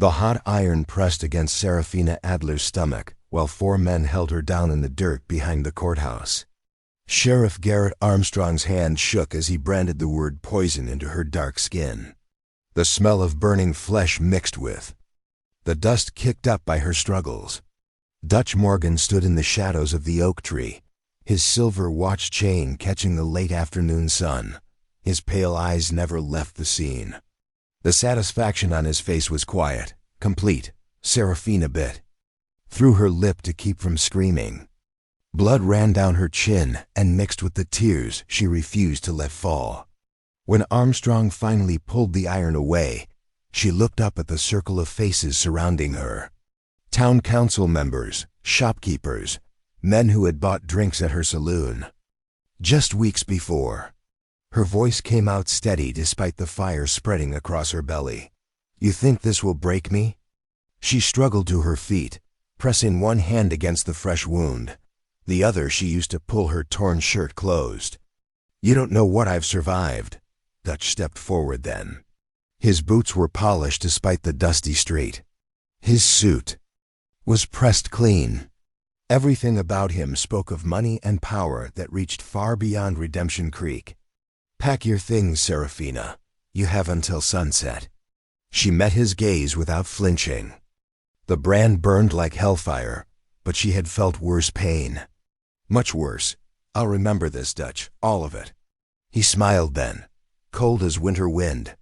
The hot iron pressed against Serafina Adler's stomach, while 4 men held her down in the dirt behind the courthouse. Sheriff Garrett Armstrong's hand shook as he branded the word poison into her dark skin. The smell of burning flesh mixed with the dust kicked up by her struggles. Dutch Morgan stood in the shadows of the oak tree, his silver watch chain catching the late afternoon sun. His pale eyes never left the scene. The satisfaction on his face was quiet, complete. Serafina bit through her lip to keep from screaming. Blood ran down her chin and mixed with the tears she refused to let fall. When Armstrong finally pulled the iron away, she looked up at the circle of faces surrounding her. Town council members, shopkeepers, men who had bought drinks at her saloon. Just weeks before, her voice came out steady despite the fire spreading across her belly. "You think this will break me?" She struggled to her feet, pressing one hand against the fresh wound. The other she used to pull her torn shirt closed. "You don't know what I've survived." Dutch stepped forward then. His boots were polished despite the dusty street. His suit was pressed clean. Everything about him spoke of money and power that reached far beyond Redemption Creek. "Pack your things, Serafina. You have until sunset." She met his gaze without flinching. The brand burned like hellfire, but she had felt worse pain. "Much worse. I'll remember this, Dutch, all of it." He smiled then, cold as winter wind.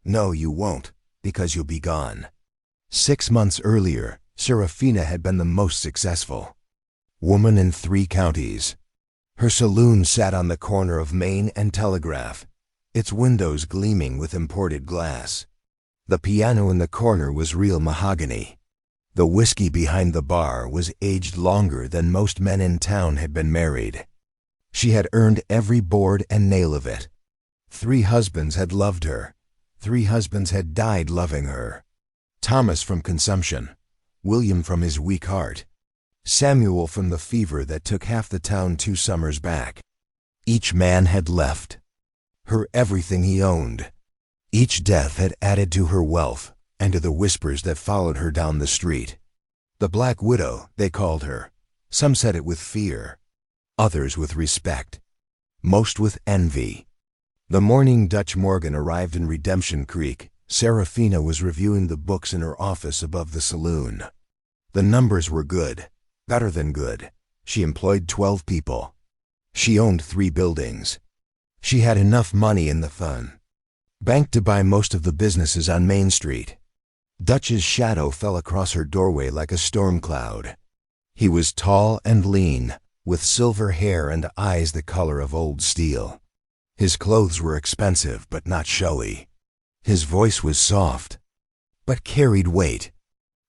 "No, you won't, because you'll be gone." 6 months earlier, Serafina had been the most successful woman in 3 counties. Her saloon sat on the corner of Main and Telegraph, its windows gleaming with imported glass. The piano in the corner was real mahogany. The whiskey behind the bar was aged longer than most men in town had been married. She had earned every board and nail of it. 3 husbands had loved her. 3 husbands had died loving her. Thomas from consumption, William from his weak heart, Samuel from the fever that took half the town 2 summers back. Each man had left her everything he owned. Each death had added to her wealth and to the whispers that followed her down the street. The Black Widow, they called her. Some said it with fear, others with respect, most with envy. The morning Dutch Morgan arrived in Redemption Creek, Serafina was reviewing the books in her office above the saloon. The numbers were good, better than good. She employed 12 people. She owned 3 buildings. She had enough money in the bank to buy most of the businesses on Main Street. Dutch's shadow fell across her doorway like a storm cloud. He was tall and lean, with silver hair and eyes the color of old steel. His clothes were expensive but not showy. His voice was soft, but carried weight.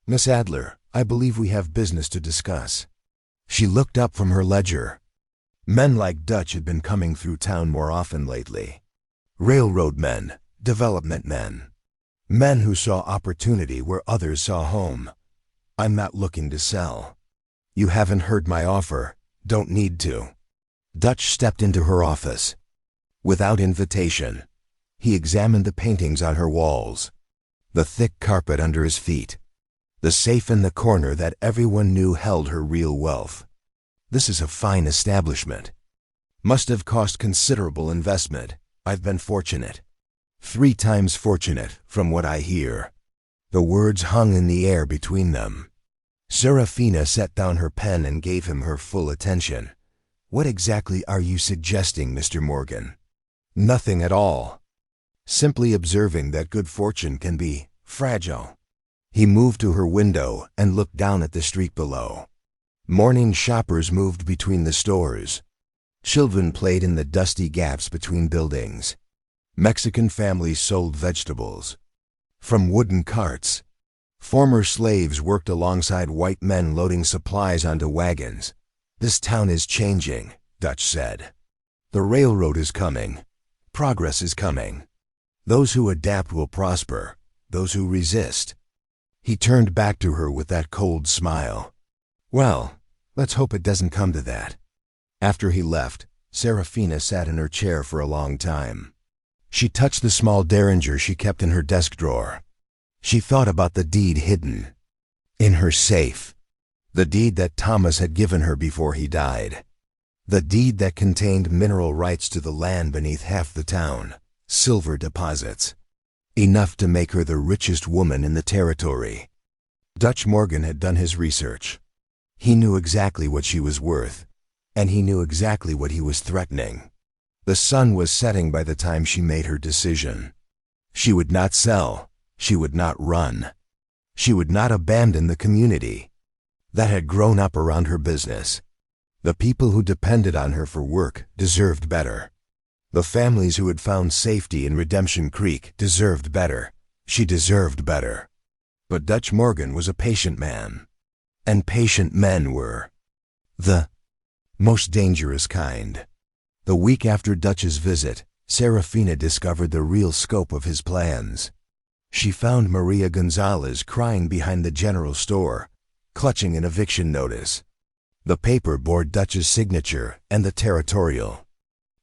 "Miss Adler, I believe we have business to discuss." She looked up from her ledger. Men like Dutch had been coming through town more often lately. Railroad men, development men, men who saw opportunity where others saw home. "I'm not looking to sell." "You haven't heard my offer. Don't need to." Dutch stepped into her office. Without invitation, he examined the paintings on her walls, the thick carpet under his feet, the safe in the corner that everyone knew held her real wealth. "This is a fine establishment. Must have cost considerable investment. I've been fortunate. 3 times fortunate, from what I hear." The words hung in the air between them. Serafina set down her pen and gave him her full attention. "What exactly are you suggesting, Mr. Morgan?" "Nothing at all. Simply observing that good fortune can be fragile." He moved to her window and looked down at the street below. Morning shoppers moved between the stores. Children played in the dusty gaps between buildings. Mexican families sold vegetables from wooden carts. Former slaves worked alongside white men loading supplies onto wagons. "This town is changing," Dutch said. "The railroad is coming. Progress is coming. Those who adapt will prosper. Those who resist." He turned back to her with that cold smile. "Well, let's hope it doesn't come to that." After he left, Serafina sat in her chair for a long time. She touched the small derringer she kept in her desk drawer. She thought about the deed hidden in her safe, the deed that Thomas had given her before he died, the deed that contained mineral rights to the land beneath half the town, silver deposits, enough to make her the richest woman in the territory. Dutch Morgan had done his research. He knew exactly what she was worth, and he knew exactly what he was threatening. The sun was setting by the time she made her decision. She would not sell. She would not run. She would not abandon the community that had grown up around her business. The people who depended on her for work deserved better. The families who had found safety in Redemption Creek deserved better. She deserved better. But Dutch Morgan was a patient man, and patient men were the most dangerous kind. The week after Dutch's visit, Serafina discovered the real scope of his plans. She found Maria Gonzalez crying behind the general store, clutching an eviction notice. The paper bore Dutch's signature and the territorial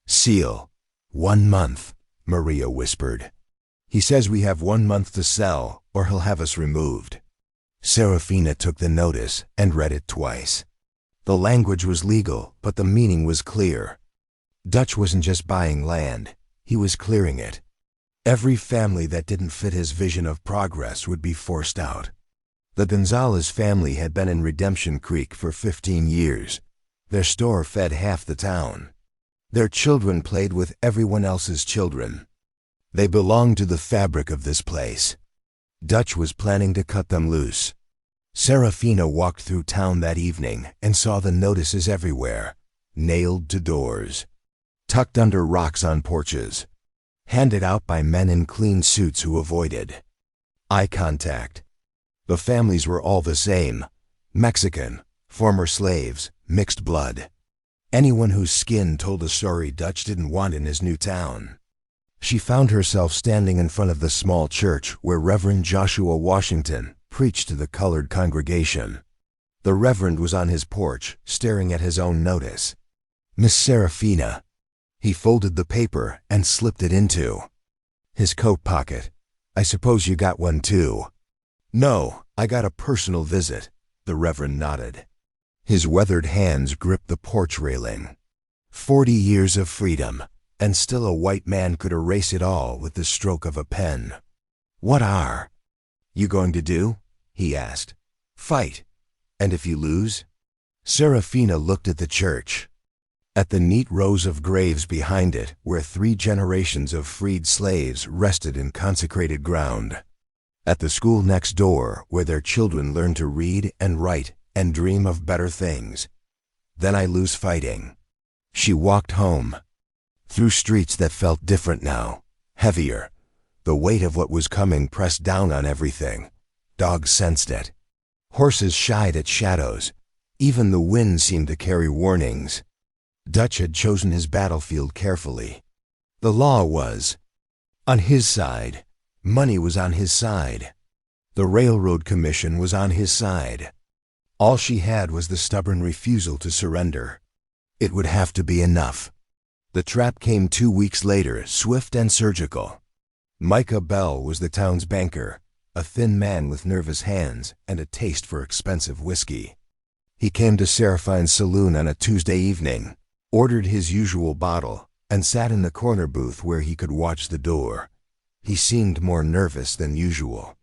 seal. 1 month, Maria whispered. He says we have 1 month to sell, or he'll have us removed. Serafina took the notice and read it twice. The language was legal, but the meaning was clear. Dutch wasn't just buying land, he was clearing it. Every family that didn't fit his vision of progress would be forced out. The Gonzalez family had been in Redemption Creek for 15 years. Their store fed half the town. Their children played with everyone else's children. They belonged to the fabric of this place. Dutch was planning to cut them loose. Serafina walked through town that evening and saw the notices everywhere, nailed to doors, tucked under rocks on porches, handed out by men in clean suits who avoided eye contact. The families were all the same: Mexican, former slaves, mixed blood. Anyone whose skin told a story Dutch didn't want in his new town. She found herself standing in front of the small church where Reverend Joshua Washington preached to the colored congregation. The Reverend was on his porch, staring at his own notice. Miss Serafina. He folded the paper and slipped it into his coat pocket. I suppose you got one too. No, I got a personal visit, the Reverend nodded. His weathered hands gripped the porch railing. 40 years of freedom, and still a white man could erase it all with the stroke of a pen. What are you going to do? He asked. Fight. And if you lose? Serafina looked at the church, at the neat rows of graves behind it where 3 generations of freed slaves rested in consecrated ground, at the school next door where their children learned to read and write and dream of better things. Then I lose fighting. She walked home, through streets that felt different now, heavier. The weight of what was coming pressed down on everything. Dogs sensed it. Horses shied at shadows. Even the wind seemed to carry warnings. Dutch had chosen his battlefield carefully. The law was on his side. Money was on his side. The Railroad Commission was on his side. All she had was the stubborn refusal to surrender. It would have to be enough. The trap came 2 weeks later, swift and surgical. Micah Bell was the town's banker, a thin man with nervous hands and a taste for expensive whiskey. He came to Seraphine's saloon on a Tuesday evening, ordered his usual bottle, and sat in the corner booth where he could watch the door. He seemed more nervous than usual.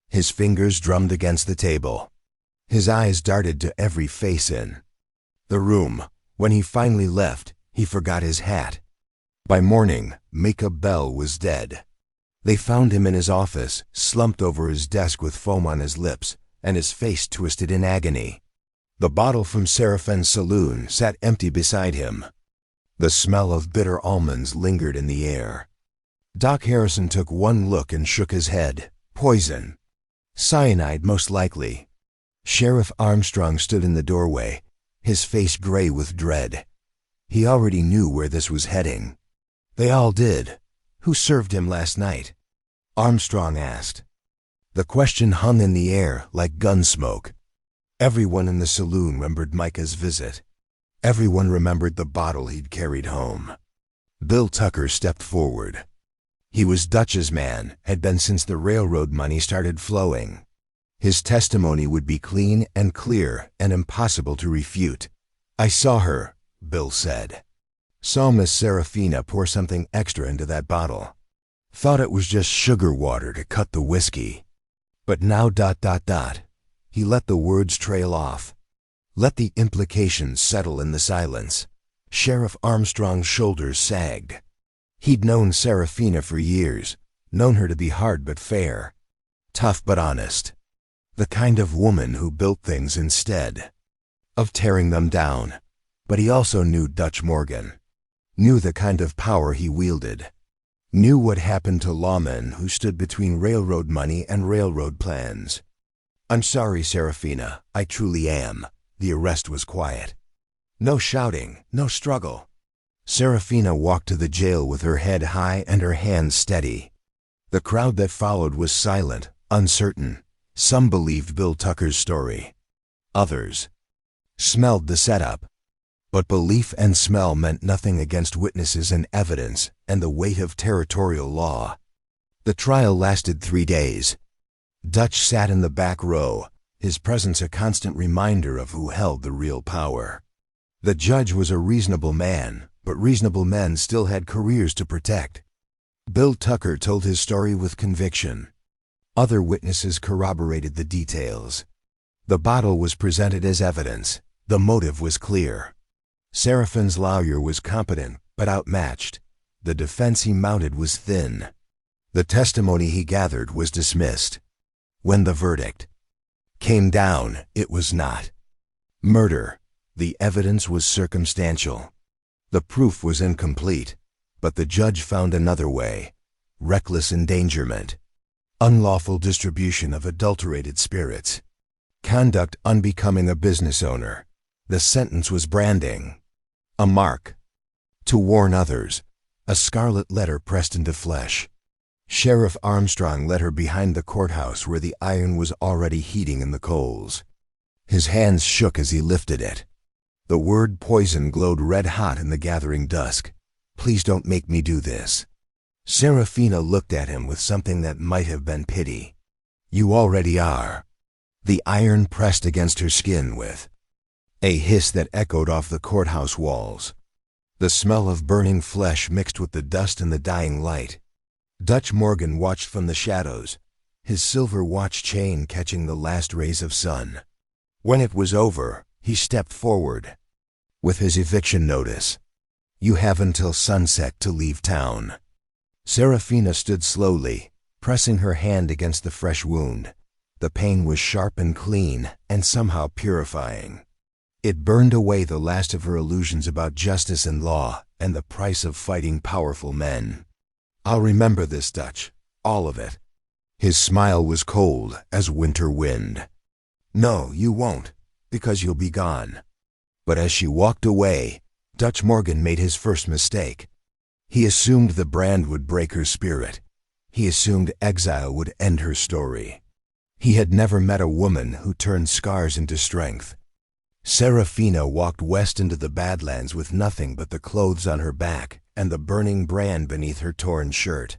His fingers drummed against the table. His eyes darted to every face in the room. When he finally left, he forgot his hat. By morning, Micah Bell was dead. They found him in his office, slumped over his desk with foam on his lips, and his face twisted in agony. The bottle from Seraphine's saloon sat empty beside him. The smell of bitter almonds lingered in the air. Doc Harrison took one look and shook his head. Poison. Cyanide, most likely. Sheriff Armstrong stood in the doorway, his face gray with dread. He already knew where this was heading. They all did. Who served him last night? Armstrong asked. The question hung in the air like gun smoke. Everyone in the saloon remembered Micah's visit. Everyone remembered the bottle he'd carried home. Bill Tucker stepped forward. He was Dutch's man, had been since the railroad money started flowing. His testimony would be clean and clear and impossible to refute. "I saw her," Bill said. "Saw Miss Serafina pour something extra into that bottle. Thought it was just sugar water to cut the whiskey. But now ... He let the words trail off. Let the implications settle in the silence. Sheriff Armstrong's shoulders sagged. He'd known Serafina for years, known her to be hard but fair, tough but honest. The kind of woman who built things instead of tearing them down. But he also knew Dutch Morgan, knew the kind of power he wielded, knew what happened to lawmen who stood between railroad money and railroad plans. "I'm sorry, Serafina, I truly am." The arrest was quiet. No shouting, no struggle. Serafina walked to the jail with her head high and her hands steady. The crowd that followed was silent, uncertain. Some believed Bill Tucker's story. Others smelled the setup. But belief and smell meant nothing against witnesses and evidence and the weight of territorial law. The trial lasted 3 days. Dutch sat in the back row, his presence a constant reminder of who held the real power. The judge was a reasonable man, but reasonable men still had careers to protect. Bill Tucker told his story with conviction. Other witnesses corroborated the details. The bottle was presented as evidence. The motive was clear. Serafina's lawyer was competent, but outmatched. The defense he mounted was thin. The testimony he gathered was dismissed. When the verdict came down, it was not murder. The evidence was circumstantial. The proof was incomplete, but the judge found another way: reckless endangerment, unlawful distribution of adulterated spirits, conduct unbecoming a business owner. The sentence was branding, a mark, to warn others, a scarlet letter pressed into flesh. Sheriff Armstrong led her behind the courthouse where the iron was already heating in the coals. His hands shook as he lifted it. The word poison glowed red-hot in the gathering dusk. "Please don't make me do this." Serafina looked at him with something that might have been pity. "You already are." The iron pressed against her skin with a hiss that echoed off the courthouse walls. The smell of burning flesh mixed with the dust and the dying light. Dutch Morgan watched from the shadows, his silver watch chain catching the last rays of sun. When it was over, he stepped forward with his eviction notice. "You have until sunset to leave town." Serafina stood slowly, pressing her hand against the fresh wound. The pain was sharp and clean, and somehow purifying. It burned away the last of her illusions about justice and law and the price of fighting powerful men. "I'll remember this, Dutch, all of it." His smile was cold as winter wind. "No, you won't, because you'll be gone." But as she walked away, Dutch Morgan made his first mistake. He assumed the brand would break her spirit. He assumed exile would end her story. He had never met a woman who turned scars into strength. Serafina walked west into the Badlands with nothing but the clothes on her back and the burning brand beneath her torn shirt.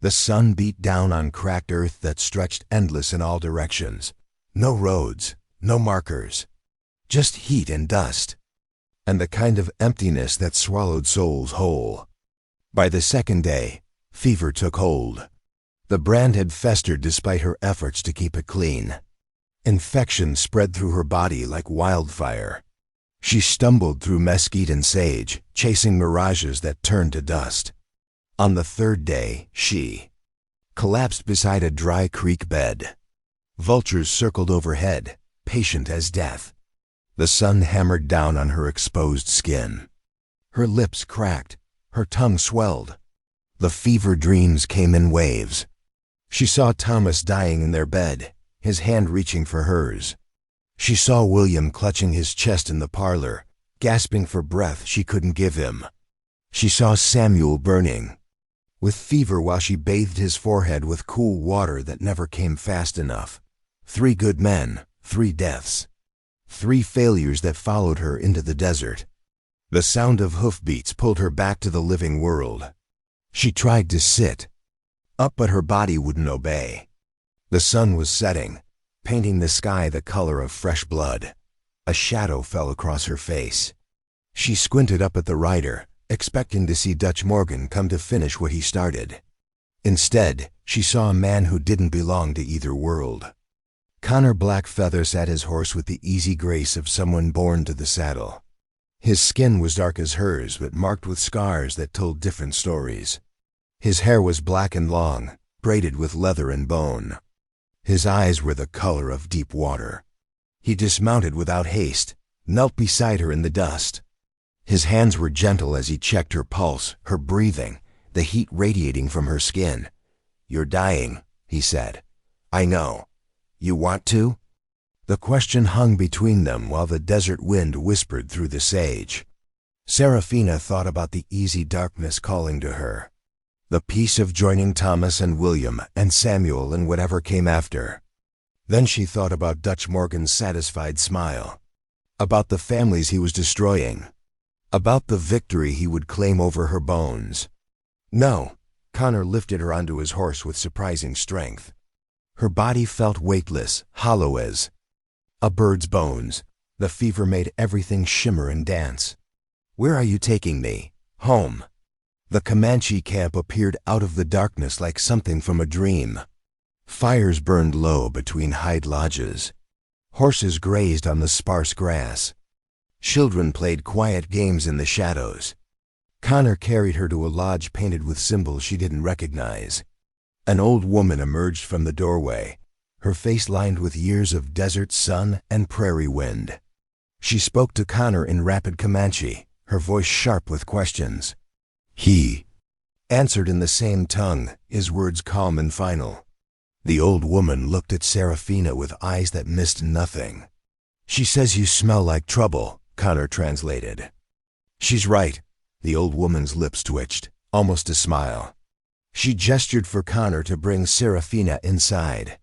The sun beat down on cracked earth that stretched endless in all directions. No roads, no markers, just heat and dust, and the kind of emptiness that swallowed souls whole. By the second day, fever took hold. The brand had festered despite her efforts to keep it clean. Infection spread through her body like wildfire. She stumbled through mesquite and sage, chasing mirages that turned to dust. On the third day, she collapsed beside a dry creek bed. Vultures circled overhead, patient as death. The sun hammered down on her exposed skin. Her lips cracked, her tongue swelled. The fever dreams came in waves. She saw Thomas dying in their bed, his hand reaching for hers. She saw William clutching his chest in the parlor, gasping for breath she couldn't give him. She saw Samuel burning with fever while she bathed his forehead with cool water that never came fast enough. 3 good men, 3 deaths. 3 failures that followed her into the desert. The sound of hoofbeats pulled her back to the living world. She tried to sit, Up, but her body wouldn't obey. The sun was setting, painting the sky the color of fresh blood. A shadow fell across her face. She squinted up at the rider, expecting to see Dutch Morgan come to finish what he started. Instead, she saw a man who didn't belong to either world. Connor Blackfeather sat his horse with the easy grace of someone born to the saddle. His skin was dark as hers, but marked with scars that told different stories. His hair was black and long, braided with leather and bone. His eyes were the color of deep water. He dismounted without haste, knelt beside her in the dust. His hands were gentle as he checked her pulse, her breathing, the heat radiating from her skin. "You're dying," he said. "I know. You want to?" The question hung between them while the desert wind whispered through the sage. Seraphina thought about the easy darkness calling to her, the peace of joining Thomas and William and Samuel and whatever came after. Then she thought about Dutch Morgan's satisfied smile, about the families he was destroying, about the victory he would claim over her bones. "No," Connor lifted her onto his horse with surprising strength. Her body felt weightless, hollow as a bird's bones. The fever made everything shimmer and dance. "Where are you taking me?" "Home." The Comanche camp appeared out of the darkness like something from a dream. Fires burned low between hide lodges. Horses grazed on the sparse grass. Children played quiet games in the shadows. Connor carried her to a lodge painted with symbols she didn't recognize. An old woman emerged from the doorway, her face lined with years of desert sun and prairie wind. She spoke to Connor in rapid Comanche, her voice sharp with questions. He answered in the same tongue, his words calm and final. The old woman looked at Seraphina with eyes that missed nothing. "She says you smell like trouble," Connor translated. "She's right." The old woman's lips twitched, almost a smile. She gestured for Connor to bring Seraphina inside.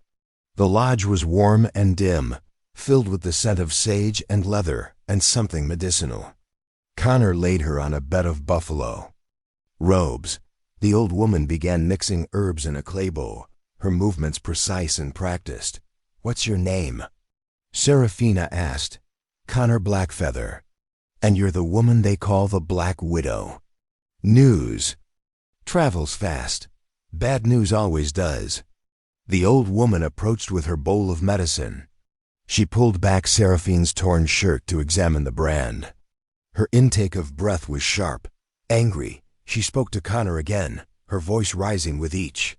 The lodge was warm and dim, filled with the scent of sage and leather and something medicinal. Connor laid her on a bed of buffalo robes. The old woman began mixing herbs in a clay bowl, her movements precise and practiced. "What's your name?" Seraphina asked. "Connor Blackfeather." "And you're the woman they call the Black Widow." "News travels fast. Bad news always does." The old woman approached with her bowl of medicine. She pulled back Seraphine's torn shirt to examine the brand. Her intake of breath was sharp, angry. She spoke to Connor again, her voice rising with each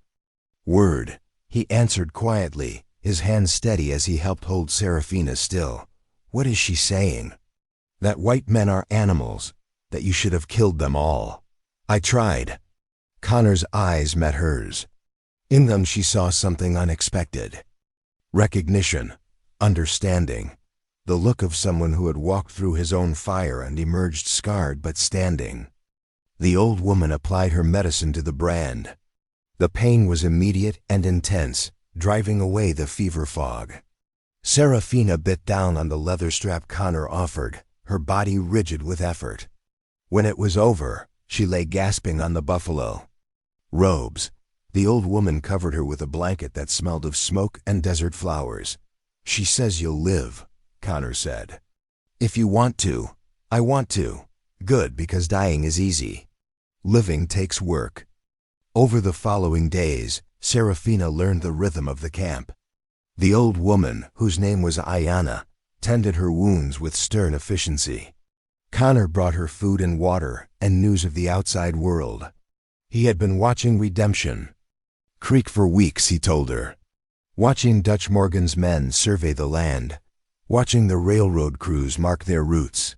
word. He answered quietly, his hand steady as he helped hold Seraphina still. "What is she saying?" "That white men are animals, that you should have killed them all." "I tried." Connor's eyes met hers. In them she saw something unexpected. Recognition, understanding, the look of someone who had walked through his own fire and emerged scarred but standing. The old woman applied her medicine to the brand. The pain was immediate and intense, driving away the fever fog. Seraphina bit down on the leather strap Connor offered, her body rigid with effort. When it was over, she lay gasping on the buffalo robes. The old woman covered her with a blanket that smelled of smoke and desert flowers. "She says you'll live," Connor said. "If you want to." "I want to." "Good, because dying is easy. Living takes work." Over the following days, Seraphina learned the rhythm of the camp. The old woman, whose name was Ayana, tended her wounds with stern efficiency. Connor brought her food and water and news of the outside world. He had been watching Redemption Creek for weeks, he told her. Watching Dutch Morgan's men survey the land. Watching the railroad crews mark their routes.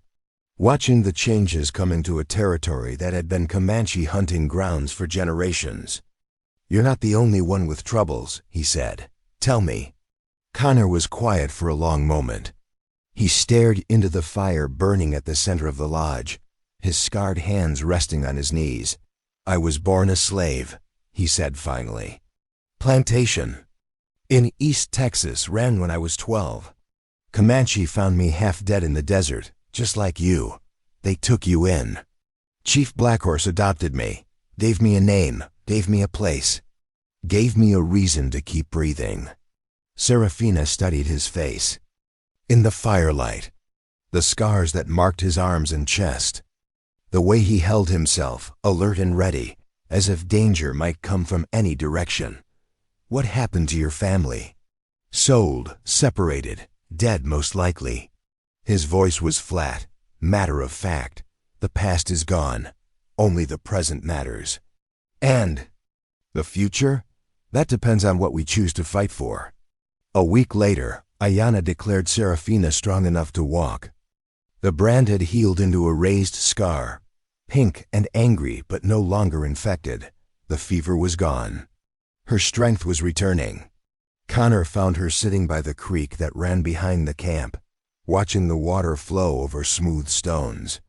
Watching the changes coming to a territory that had been Comanche hunting grounds for generations. "You're not the only one with troubles," he said. "Tell me." Connor was quiet for a long moment. He stared into the fire burning at the center of the lodge, his scarred hands resting on his knees. "I was born a slave," he said finally. "Plantation in East Texas ran when I was 12. Comanche found me half dead in the desert, just like you. They took you in. Chief Blackhorse adopted me, gave me a name, gave me a place. gave me a reason to keep breathing. Serafina studied his face. In the firelight, the scars that marked his arms and chest, the way he held himself, alert and ready, as if danger might come from any direction. What happened to your family? Sold, separated, dead most likely. His voice was flat, matter of fact. The past is gone. Only the present matters. And the future? That depends on what we choose to fight for. A week later, Ayana declared Serafina strong enough to walk. The brand had healed into a raised scar, pink and angry but no longer infected. The fever was gone. Her strength was returning. Connor found her sitting by the creek that ran behind the camp, watching the water flow over smooth stones.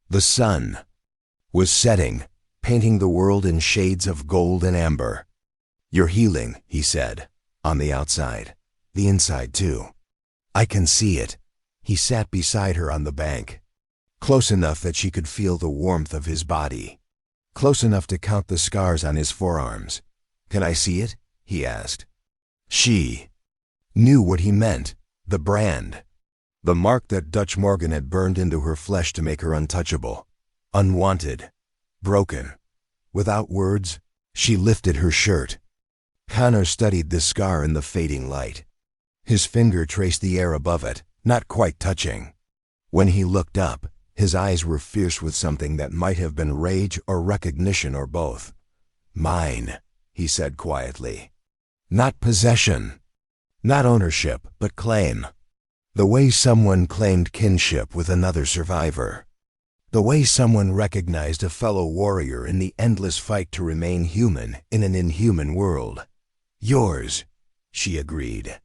The sun was setting, painting the world in shades of gold and amber. "You're healing," he said, "on the outside. The inside, too. I can see it." He sat beside her on the bank, close enough that she could feel the warmth of his body, close enough to count the scars on his forearms. "Can I see it?" he asked. She knew what he meant, the brand, the mark that Dutch Morgan had burned into her flesh to make her untouchable, unwanted, broken. Without words, she lifted her shirt. Connor studied the scar in the fading light. His finger traced the air above it, not quite touching. When he looked up, his eyes were fierce with something that might have been rage or recognition or both. "Mine," he said quietly. "Not possession, not ownership, but claim. The way someone claimed kinship with another survivor. The way someone recognized a fellow warrior in the endless fight to remain human in an inhuman world." "Yours," she agreed.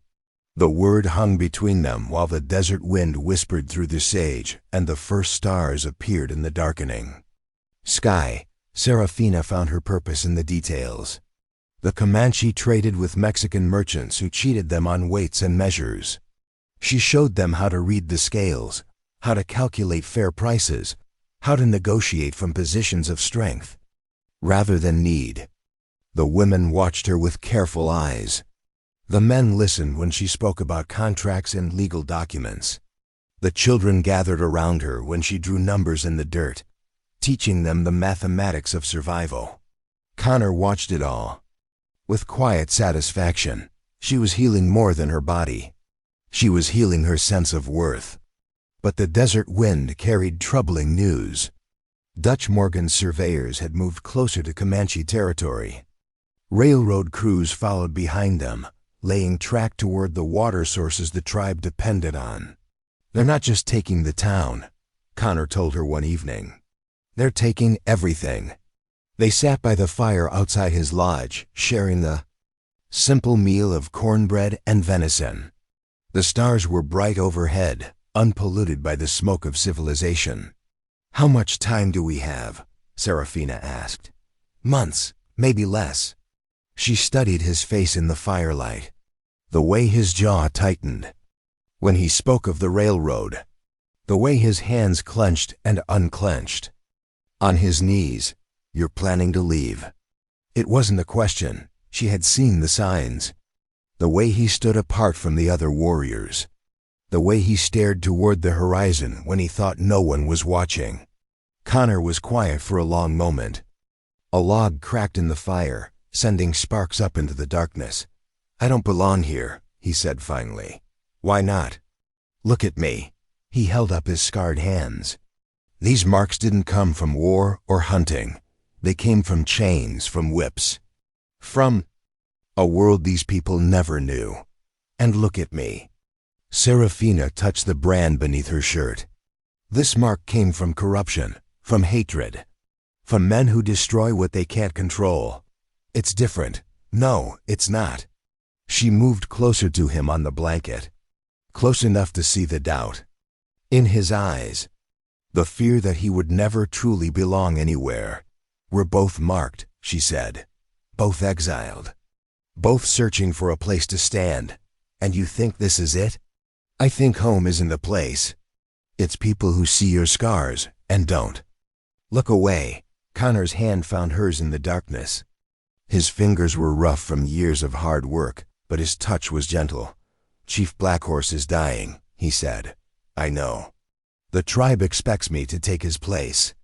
The word hung between them while the desert wind whispered through the sage and the first stars appeared in the darkening sky. Serafina found her purpose in the details. The Comanche traded with Mexican merchants who cheated them on weights and measures. She showed them how to read the scales, how to calculate fair prices, how to negotiate from positions of strength, rather than need. The women watched her with careful eyes. The men listened when she spoke about contracts and legal documents. The children gathered around her when she drew numbers in the dirt, teaching them the mathematics of survival. Connor watched it all. With quiet satisfaction, she was healing more than her body. She was healing her sense of worth. But the desert wind carried troubling news. Dutch Morgan's surveyors had moved closer to Comanche territory. Railroad crews followed behind them, laying track toward the water sources the tribe depended on. "They're not just taking the town," Connor told her one evening. "They're taking everything." They sat by the fire outside his lodge, sharing the simple meal of cornbread and venison. The stars were bright overhead, unpolluted by the smoke of civilization. "How much time do we have?" Serafina asked. "Months, maybe less." She studied his face in the firelight, the way his jaw tightened when he spoke of the railroad, the way his hands clenched and unclenched. On his knees, "You're planning to leave." It wasn't a question. She had seen the signs. The way he stood apart from the other warriors. The way he stared toward the horizon when he thought no one was watching. Connor was quiet for a long moment. A log cracked in the fire, sending sparks up into the darkness. "I don't belong here," he said finally. "Why not?" "Look at me." He held up his scarred hands. "These marks didn't come from war or hunting. They came from chains, from whips, from a world these people never knew. And look at me." Serafina touched the brand beneath her shirt. "This mark came from corruption, from hatred, from men who destroy what they can't control. It's different." "No, it's not." She moved closer to him on the blanket, close enough to see the doubt in his eyes, the fear that he would never truly belong anywhere. "We're both marked," she said. "Both exiled. Both searching for a place to stand. And you think this is it?" "I think home isn't a place. It's people who see your scars and don't." "Look away." Connor's hand found hers in the darkness. His fingers were rough from years of hard work, but his touch was gentle. "Chief Blackhorse is dying," he said. "I know. The tribe expects me to take his place,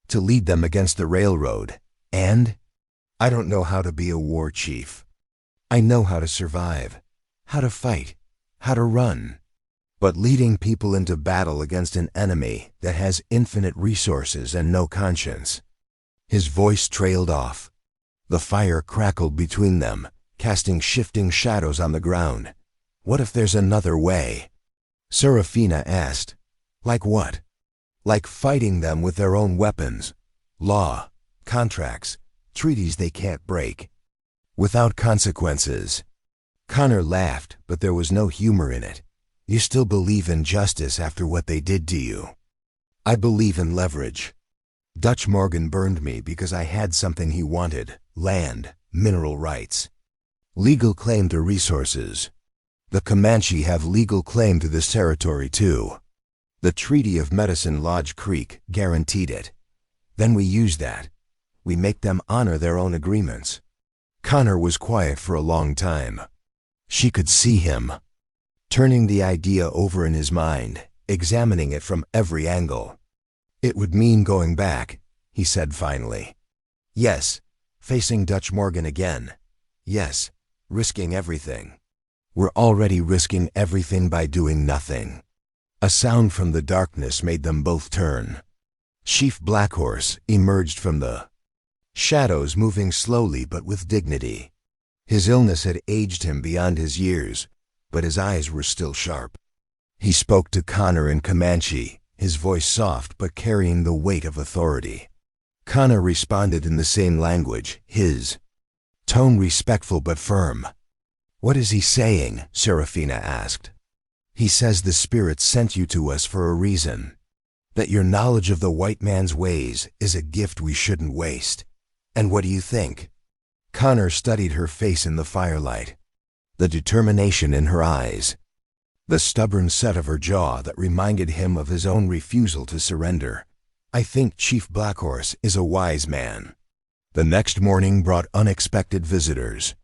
to lead them against the railroad, and I don't know how to be a war chief. I know how to survive, how to fight, how to run. But leading people into battle against an enemy that has infinite resources and no conscience." His voice trailed off. The fire crackled between them, casting shifting shadows on the ground. "What if there's another way?" Serafina asked. "Like what?" "Like fighting them with their own weapons. Law, contracts, treaties they can't break. Without consequences." Connor laughed, but there was no humor in it. "You still believe in justice after what they did to you?" "I believe in leverage. Dutch Morgan burned me because I had something he wanted: land, mineral rights, legal claim to resources. The Comanche have legal claim to this territory too. The Treaty of Medicine Lodge Creek guaranteed it. Then we use that. We make them honor their own agreements." Connor was quiet for a long time. She could see him, turning the idea over in his mind, examining it from every angle. "It would mean going back," he said finally. "Yes, facing Dutch Morgan again. Yes, risking everything. We're already risking everything by doing nothing." A sound from the darkness made them both turn. Chief Blackhorse emerged from the shadows, moving slowly but with dignity. His illness had aged him beyond his years, but his eyes were still sharp. He spoke to Connor in Comanche, his voice soft but carrying the weight of authority. Connor responded in the same language, his tone respectful but firm. "What is he saying?" Serafina asked. "He says the spirits sent you to us for a reason, that your knowledge of the white man's ways is a gift we shouldn't waste. And what do you think?" Connor studied her face in the firelight, the determination in her eyes, the stubborn set of her jaw that reminded him of his own refusal to surrender. "I think Chief Blackhorse is a wise man." The next morning brought unexpected visitors.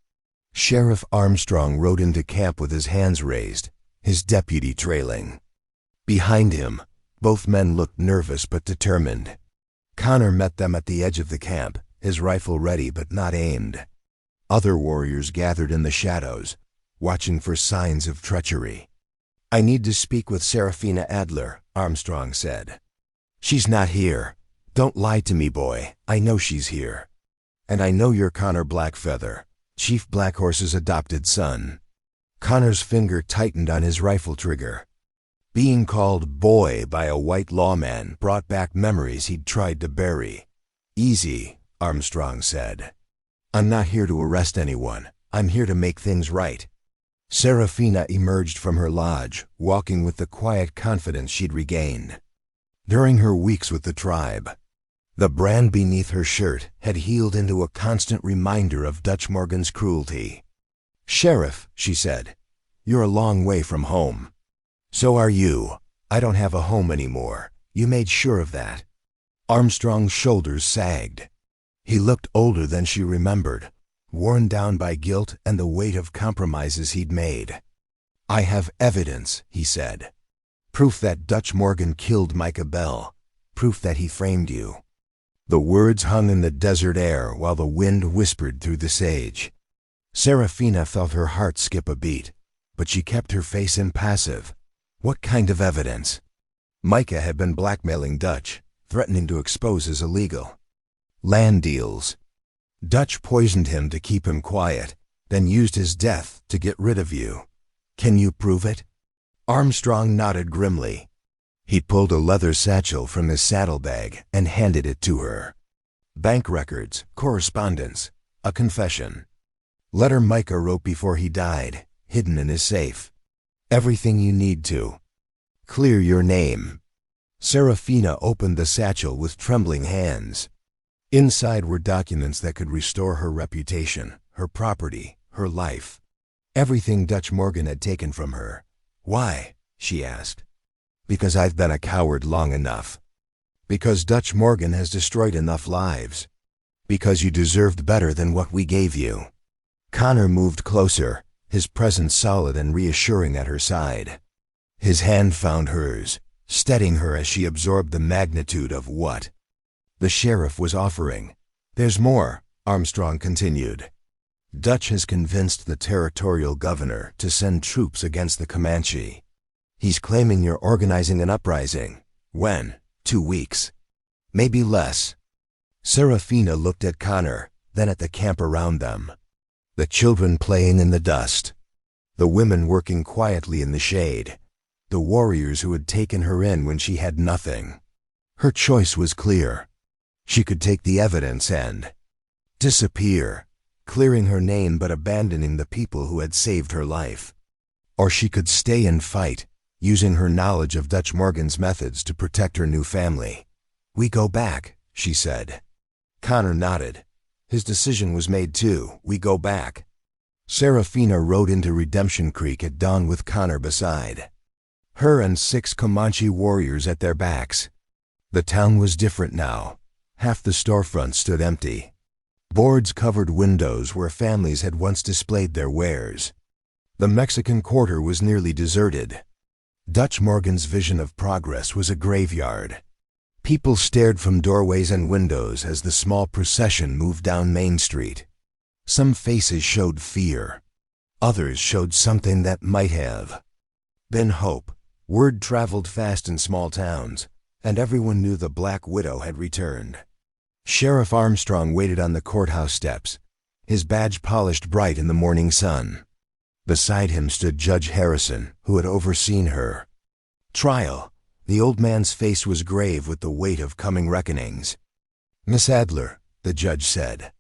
Sheriff Armstrong rode into camp with his hands raised, his deputy trailing. Behind him, both men looked nervous but determined. Connor met them at the edge of the camp, his rifle ready but not aimed. Other warriors gathered in the shadows, watching for signs of treachery. "I need to speak with Serafina Adler," Armstrong said. "She's not here. Don't lie to me, boy. I know she's here. And I know you're Connor Blackfeather, Chief Blackhorse's adopted son." Connor's finger tightened on his rifle trigger. Being called boy by a white lawman brought back memories he'd tried to bury. "Easy," Armstrong said. "I'm not here to arrest anyone. I'm here to make things right." Serafina emerged from her lodge, walking with the quiet confidence she'd regained during her weeks with the tribe. The brand beneath her shirt had healed into a constant reminder of Dutch Morgan's cruelty. "Sheriff," she said, "you're a long way from home." "So are you. I don't have a home anymore. You made sure of that." Armstrong's shoulders sagged. He looked older than she remembered, worn down by guilt and the weight of compromises he'd made. "I have evidence," he said. "Proof that Dutch Morgan killed Micah Bell. Proof that he framed you." The words hung in the desert air while the wind whispered through the sage. Serafina felt her heart skip a beat, but she kept her face impassive. "What kind of evidence?" Micah had been blackmailing Dutch, threatening to expose his illegal land deals. Dutch poisoned him to keep him quiet, then used his death to get rid of you. "Can you prove it?" Armstrong nodded grimly. He pulled a leather satchel from his saddlebag and handed it to her. "Bank records, correspondence, a confession. Letter Micah wrote before he died, hidden in his safe. Everything you need to clear your name." Serafina opened the satchel with trembling hands. Inside were documents that could restore her reputation, her property, her life. Everything Dutch Morgan had taken from her. "Why?" she asked. "Because I've been a coward long enough. Because Dutch Morgan has destroyed enough lives. Because you deserved better than what we gave you. Connor moved closer, his presence solid and reassuring at her side. His hand found hers, steadying her as she absorbed the magnitude of what the sheriff was offering. There's more, Armstrong continued. Dutch has convinced the territorial governor to send troops against the Comanche. He's claiming you're organizing an uprising. When? 2 weeks. Maybe less. Serafina looked at Connor, then at the camp around them. The children playing in the dust. The women working quietly in the shade. The warriors who had taken her in when she had nothing. Her choice was clear. She could take the evidence and disappear, clearing her name but abandoning the people who had saved her life. Or she could stay and fight, using her knowledge of Dutch Morgan's methods to protect her new family. We go back, she said. Connor nodded. His decision was made too. We go back. Serafina rode into Redemption Creek at dawn with Connor beside her and 6 Comanche warriors at their backs. The town was different now. Half the storefronts stood empty. Boards covered windows where families had once displayed their wares. The Mexican Quarter was nearly deserted. Dutch Morgan's vision of progress was a graveyard. People stared from doorways and windows as the small procession moved down Main Street. Some faces showed fear. Others showed something that might have been hope. Word traveled fast in small towns, and everyone knew the Black Widow had returned. Sheriff Armstrong waited on the courthouse steps, his badge polished bright in the morning sun. Beside him stood Judge Harrison, who had overseen her trial. The old man's face was grave with the weight of coming reckonings. Miss Adler, the judge said,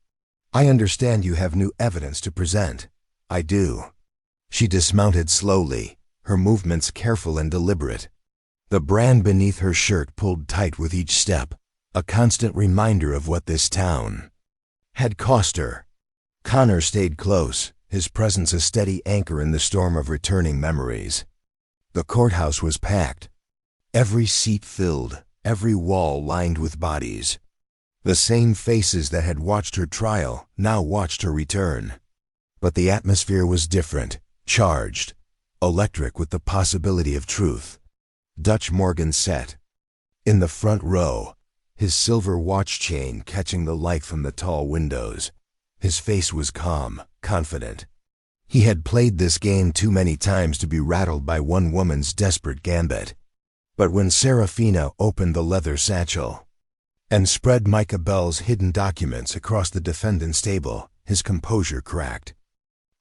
I understand you have new evidence to present. I do. She dismounted slowly, her movements careful and deliberate. The brand beneath her shirt pulled tight with each step, a constant reminder of what this town had cost her. Connor stayed close, his presence a steady anchor in the storm of returning memories. The courthouse was packed. Every seat filled, every wall lined with bodies. The same faces that had watched her trial now watched her return. But the atmosphere was different, charged, electric with the possibility of truth. Dutch Morgan sat in the front row, his silver watch chain catching the light from the tall windows. His face was calm, confident. He had played this game too many times to be rattled by one woman's desperate gambit. But when Serafina opened the leather satchel and spread Micah Bell's hidden documents across the defendant's table, his composure cracked.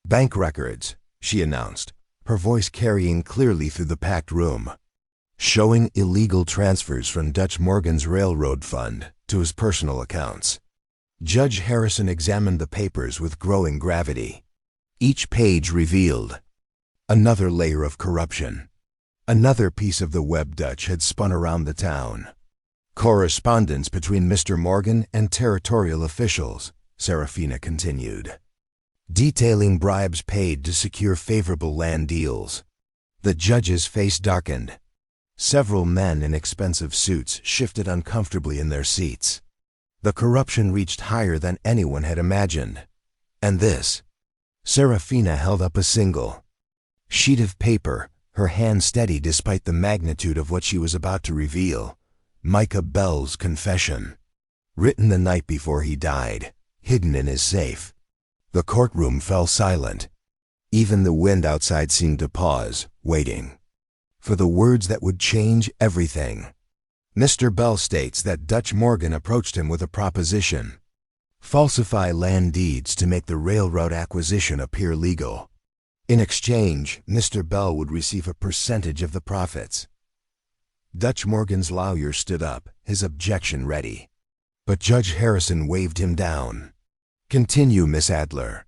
Bank records, she announced, her voice carrying clearly through the packed room, showing illegal transfers from Dutch Morgan's railroad fund to his personal accounts. Judge Harrison examined the papers with growing gravity. Each page revealed another layer of corruption, another piece of the web Dutch had spun around the town. Correspondence between Mr. Morgan and territorial officials, Serafina continued, detailing bribes paid to secure favorable land deals. The judge's face darkened. Several men in expensive suits shifted uncomfortably in their seats. The corruption reached higher than anyone had imagined. And this, Serafina held up a single sheet of paper, her hand steady despite the magnitude of what she was about to reveal. Micah Bell's confession, written the night before he died, hidden in his safe. The courtroom fell silent. Even the wind outside seemed to pause, waiting for the words that would change everything. Mr. Bell states that Dutch Morgan approached him with a proposition: falsify land deeds to make the railroad acquisition appear legal. In exchange, Mr. Bell would receive a percentage of the profits. Dutch Morgan's lawyer stood up, his objection ready. But Judge Harrison waved him down. Continue, Miss Adler.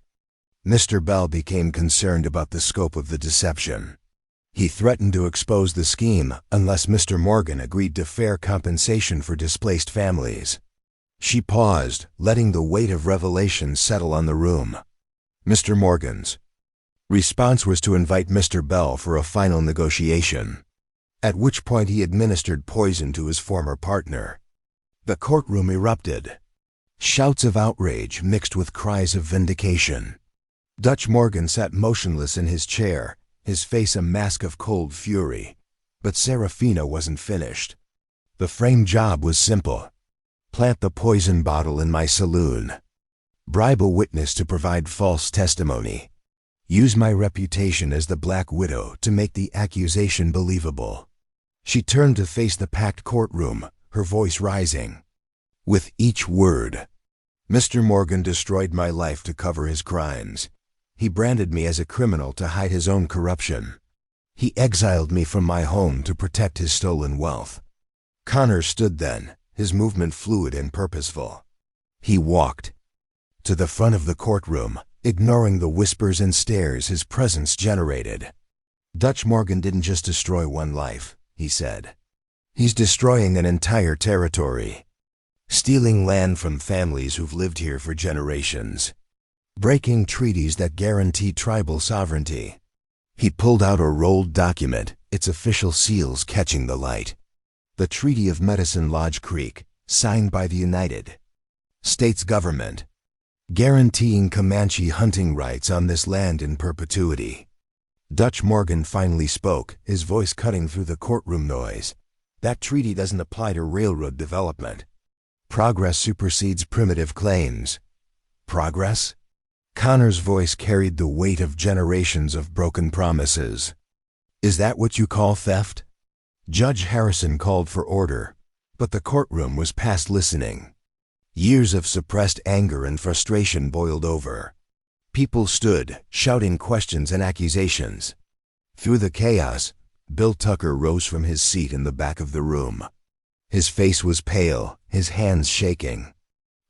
Mr. Bell became concerned about the scope of the deception. He threatened to expose the scheme unless Mr. Morgan agreed to fair compensation for displaced families. She paused, letting the weight of revelation settle on the room. Mr. Morgan's response was to invite Mr. Bell for a final negotiation, at which point he administered poison to his former partner. The courtroom erupted. Shouts of outrage mixed with cries of vindication. Dutch Morgan sat motionless in his chair, his face a mask of cold fury. But Serafina wasn't finished. The frame job was simple. Plant the poison bottle in my saloon. Bribe a witness to provide false testimony. Use my reputation as the Black Widow to make the accusation believable. She turned to face the packed courtroom, her voice rising. With each word, Mr. Morgan destroyed my life to cover his crimes. He branded me as a criminal to hide his own corruption. He exiled me from my home to protect his stolen wealth. Connor stood then, his movement fluid and purposeful. He walked to the front of the courtroom, ignoring the whispers and stares his presence generated. Dutch Morgan didn't just destroy one life, he said. He's destroying an entire territory. Stealing land from families who've lived here for generations. Breaking treaties that guarantee tribal sovereignty. He pulled out a rolled document, its official seals catching the light. The Treaty of Medicine Lodge Creek, signed by the United States government, guaranteeing Comanche hunting rights on this land in perpetuity. Dutch Morgan finally spoke, his voice cutting through the courtroom noise. That treaty doesn't apply to railroad development. Progress supersedes primitive claims. Progress? Connor's voice carried the weight of generations of broken promises. Is that what you call theft? Judge Harrison called for order, but the courtroom was past listening. Years of suppressed anger and frustration boiled over. People stood, shouting questions and accusations. Through the chaos, Bill Tucker rose from his seat in the back of the room. His face was pale, his hands shaking.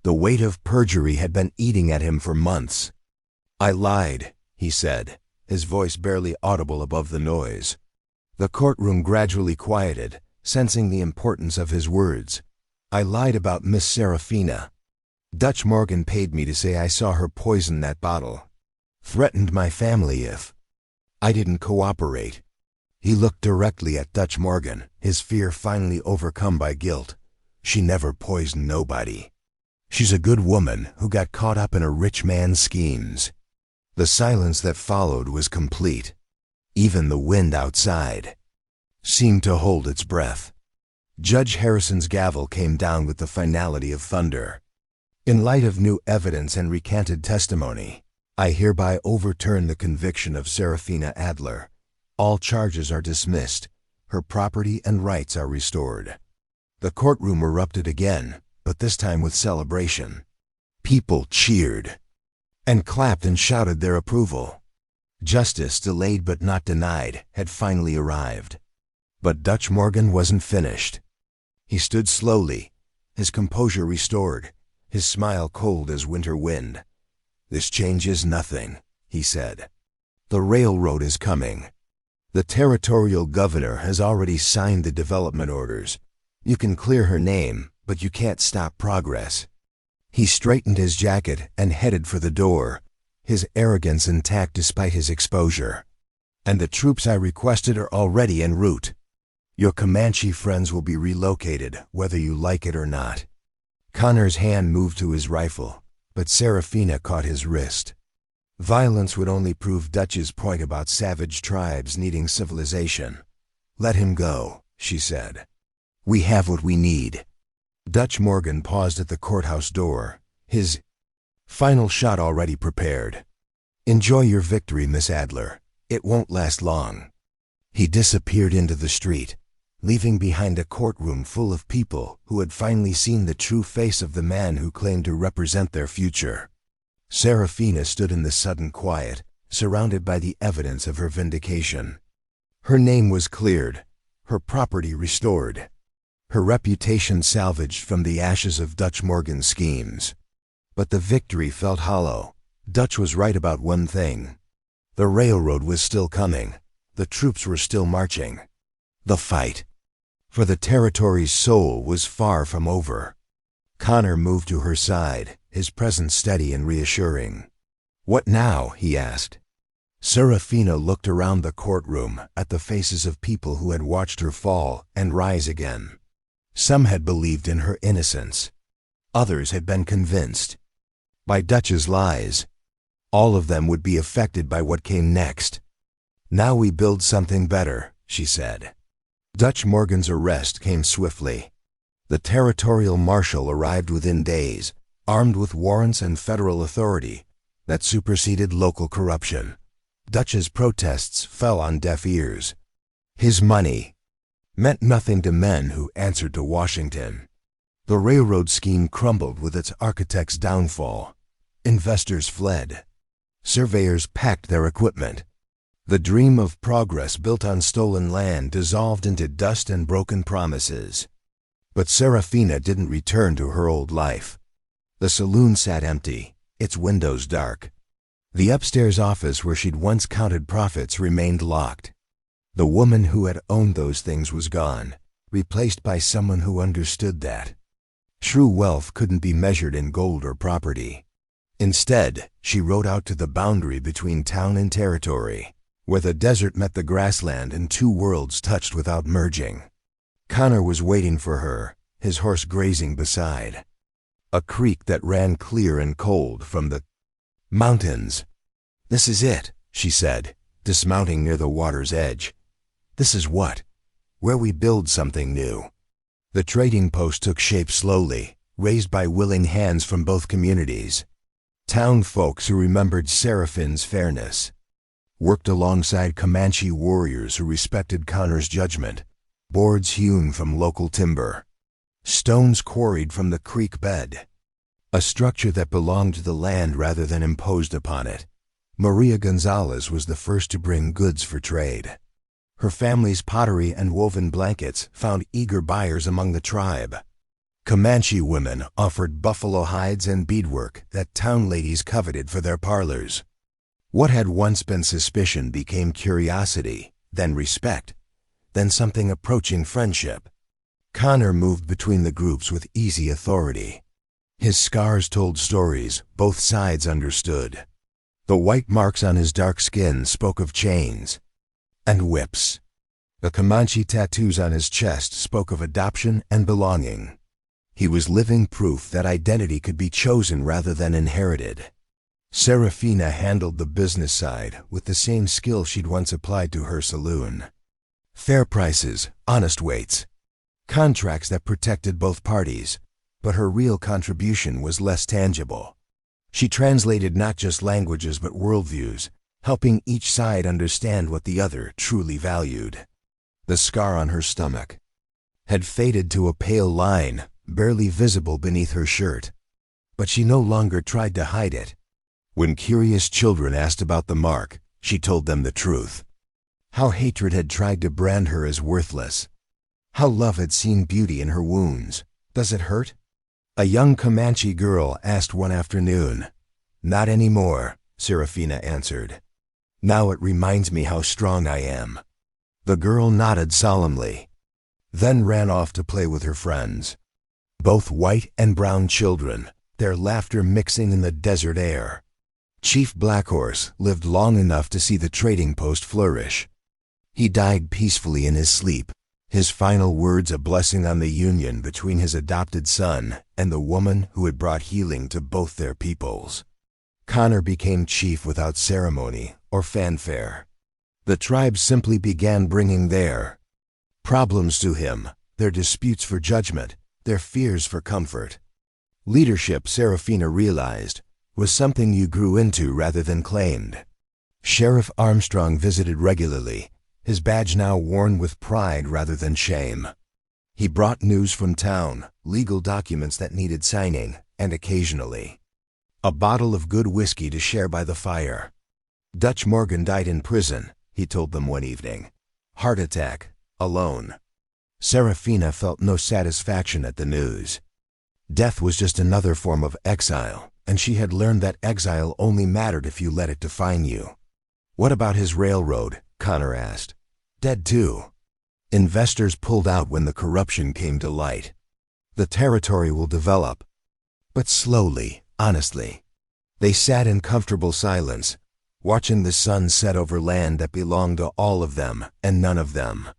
The weight of perjury had been eating at him for months. I lied, he said, his voice barely audible above the noise. The courtroom gradually quieted, sensing the importance of his words. I lied about Miss Serafina. Dutch Morgan paid me to say I saw her poison that bottle. Threatened my family if I didn't cooperate. He looked directly at Dutch Morgan, his fear finally overcome by guilt. She never poisoned nobody. She's a good woman who got caught up in a rich man's schemes. The silence that followed was complete. Even the wind outside seemed to hold its breath. Judge Harrison's gavel came down with the finality of thunder. In light of new evidence and recanted testimony, I hereby overturn the conviction of Serafina Adler. All charges are dismissed. Her property and rights are restored. The courtroom erupted again, but this time with celebration. People cheered and clapped and shouted their approval. Justice, delayed but not denied, had finally arrived. But Dutch Morgan wasn't finished. He stood slowly, his composure restored, his smile cold as winter wind. This changes nothing, he said. The railroad is coming. The territorial governor has already signed the development orders. You can clear her name, but you can't stop progress. He straightened his jacket and headed for the door, his arrogance intact despite his exposure. And the troops I requested are already en route. Your Comanche friends will be relocated, whether you like it or not. Connor's hand moved to his rifle, but Serafina caught his wrist. Violence would only prove Dutch's point about savage tribes needing civilization. Let him go, she said. We have what we need. Dutch Morgan paused at the courthouse door, his final shot already prepared. Enjoy your victory, Miss Adler. It won't last long. He disappeared into the street, leaving behind a courtroom full of people who had finally seen the true face of the man who claimed to represent their future. Serafina stood in the sudden quiet, surrounded by the evidence of her vindication. Her name was cleared, her property restored, her reputation salvaged from the ashes of Dutch Morgan's schemes. But the victory felt hollow. Dutch was right about one thing. The railroad was still coming. The troops were still marching. The fight for the territory's soul was far from over. Connor moved to her side, his presence steady and reassuring. What now? He asked. Serafina looked around the courtroom at the faces of people who had watched her fall and rise again. Some had believed in her innocence. Others had been convinced by Dutch's lies. All of them would be affected by what came next. "Now we build something better," she said. Dutch Morgan's arrest came swiftly. The territorial marshal arrived within days, armed with warrants and federal authority that superseded local corruption. Dutch's protests fell on deaf ears. His money meant nothing to men who answered to Washington. The railroad scheme crumbled with its architect's downfall. Investors fled. Surveyors packed their equipment. The dream of progress built on stolen land dissolved into dust and broken promises. But Serafina didn't return to her old life. The saloon sat empty, its windows dark. The upstairs office where she'd once counted profits remained locked. The woman who had owned those things was gone, replaced by someone who understood that true wealth couldn't be measured in gold or property. Instead, she rode out to the boundary between town and territory, where the desert met the grassland and two worlds touched without merging. Connor was waiting for her, his horse grazing beside a creek that ran clear and cold from the mountains. "This is it," she said, dismounting near the water's edge. "This is where we build something new." The trading post took shape slowly, raised by willing hands from both communities. Town folks who remembered Seraphine's fairness worked alongside Comanche warriors who respected Connor's judgment. Boards hewn from local timber, stones quarried from the creek bed, a structure that belonged to the land rather than imposed upon it. Maria Gonzalez was the first to bring goods for trade. Her family's pottery and woven blankets found eager buyers among the tribe. Comanche women offered buffalo hides and beadwork that town ladies coveted for their parlors. What had once been suspicion became curiosity, then respect, then something approaching friendship. Connor moved between the groups with easy authority. His scars told stories both sides understood. The white marks on his dark skin spoke of chains and whips. The Comanche tattoos on his chest spoke of adoption and belonging. He was living proof that identity could be chosen rather than inherited. Serafina handled the business side with the same skill she'd once applied to her saloon. Fair prices, honest weights, contracts that protected both parties, but her real contribution was less tangible. She translated not just languages but worldviews, helping each side understand what the other truly valued. The scar on her stomach had faded to a pale line, barely visible beneath her shirt, but she no longer tried to hide it. When curious children asked about the mark, she told them the truth. How hatred had tried to brand her as worthless. How love had seen beauty in her wounds. "Does it hurt?" a young Comanche girl asked one afternoon. "Not anymore," Serafina answered. "Now it reminds me how strong I am." The girl nodded solemnly, then ran off to play with her friends. Both white and brown children, their laughter mixing in the desert air. Chief Blackhorse lived long enough to see the trading post flourish. He died peacefully in his sleep, his final words a blessing on the union between his adopted son and the woman who had brought healing to both their peoples. Connor became chief without ceremony or fanfare. The tribe simply began bringing their problems to him, their disputes for judgment, their fears for comfort. Leadership, Serafina realized, was something you grew into rather than claimed. Sheriff Armstrong visited regularly, his badge now worn with pride rather than shame. He brought news from town, legal documents that needed signing, and occasionally a bottle of good whiskey to share by the fire. Dutch Morgan died in prison, he told them one evening. Heart attack, alone. Serafina felt no satisfaction at the news. Death was just another form of exile, and she had learned that exile only mattered if you let it define you. "What about his railroad?" Connor asked. "Dead too. Investors pulled out when the corruption came to light. The territory will develop, but slowly, honestly." They sat in comfortable silence, watching the sun set over land that belonged to all of them and none of them.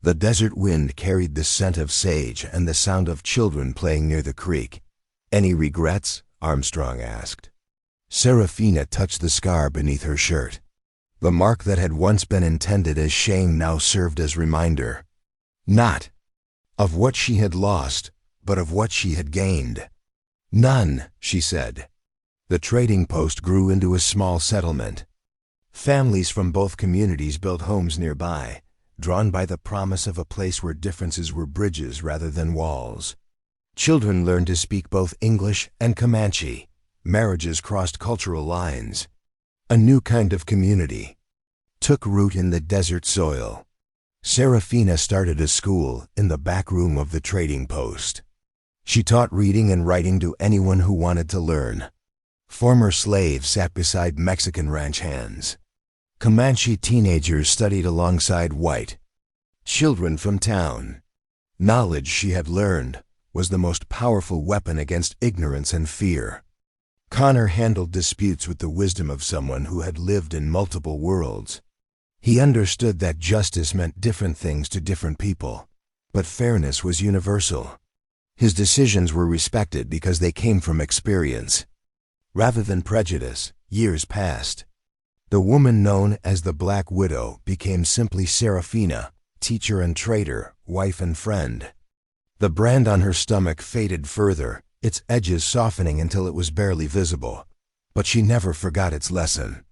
The desert wind carried the scent of sage and the sound of children playing near the creek. Any regrets? Armstrong asked. Serafina touched the scar beneath her shirt. The mark that had once been intended as shame now served as reminder. Not of what she had lost, but of what she had gained. None, she said. The trading post grew into a small settlement. Families from both communities built homes nearby, drawn by the promise of a place where differences were bridges rather than walls. Children learned to speak both English and Comanche. Marriages crossed cultural lines. A new kind of community took root in the desert soil. Serafina started a school in the back room of the trading post. She taught reading and writing to anyone who wanted to learn. Former slaves sat beside Mexican ranch hands. Comanche teenagers studied alongside white children from town. Knowledge, she had learned, was the most powerful weapon against ignorance and fear. Connor handled disputes with the wisdom of someone who had lived in multiple worlds. He understood that justice meant different things to different people, but fairness was universal. His decisions were respected because they came from experience, rather than prejudice. Years passed. The woman known as the Black Widow became simply Serafina, teacher and trader, wife and friend. The brand on her stomach faded further, its edges softening until it was barely visible. But she never forgot its lesson.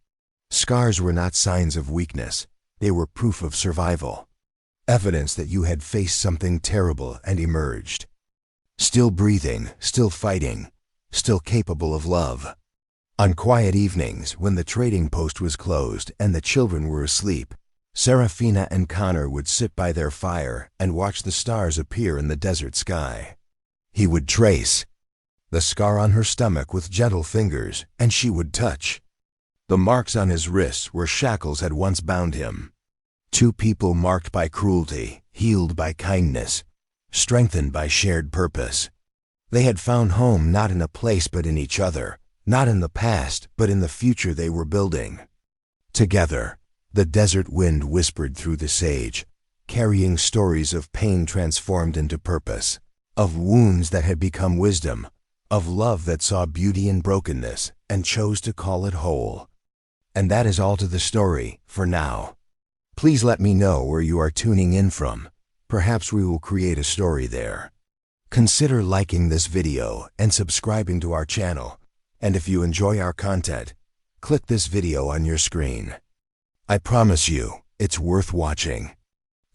Scars were not signs of weakness. They were proof of survival. Evidence that you had faced something terrible and emerged. Still breathing, still fighting, still capable of love. On quiet evenings, when the trading post was closed and the children were asleep, Serafina and Connor would sit by their fire and watch the stars appear in the desert sky. He would trace the scar on her stomach with gentle fingers, and she would touch the marks on his wrists where shackles had once bound him. Two people marked by cruelty, healed by kindness, strengthened by shared purpose. They had found home not in a place but in each other, not in the past but in the future they were building. Together, the desert wind whispered through the sage, carrying stories of pain transformed into purpose, of wounds that had become wisdom, of love that saw beauty in brokenness and chose to call it whole. And that is all to the story, for now. Please let me know where you are tuning in from. Perhaps we will create a story there. Consider liking this video and subscribing to our channel. And if you enjoy our content, click this video on your screen. I promise you, it's worth watching.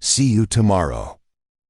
See you tomorrow.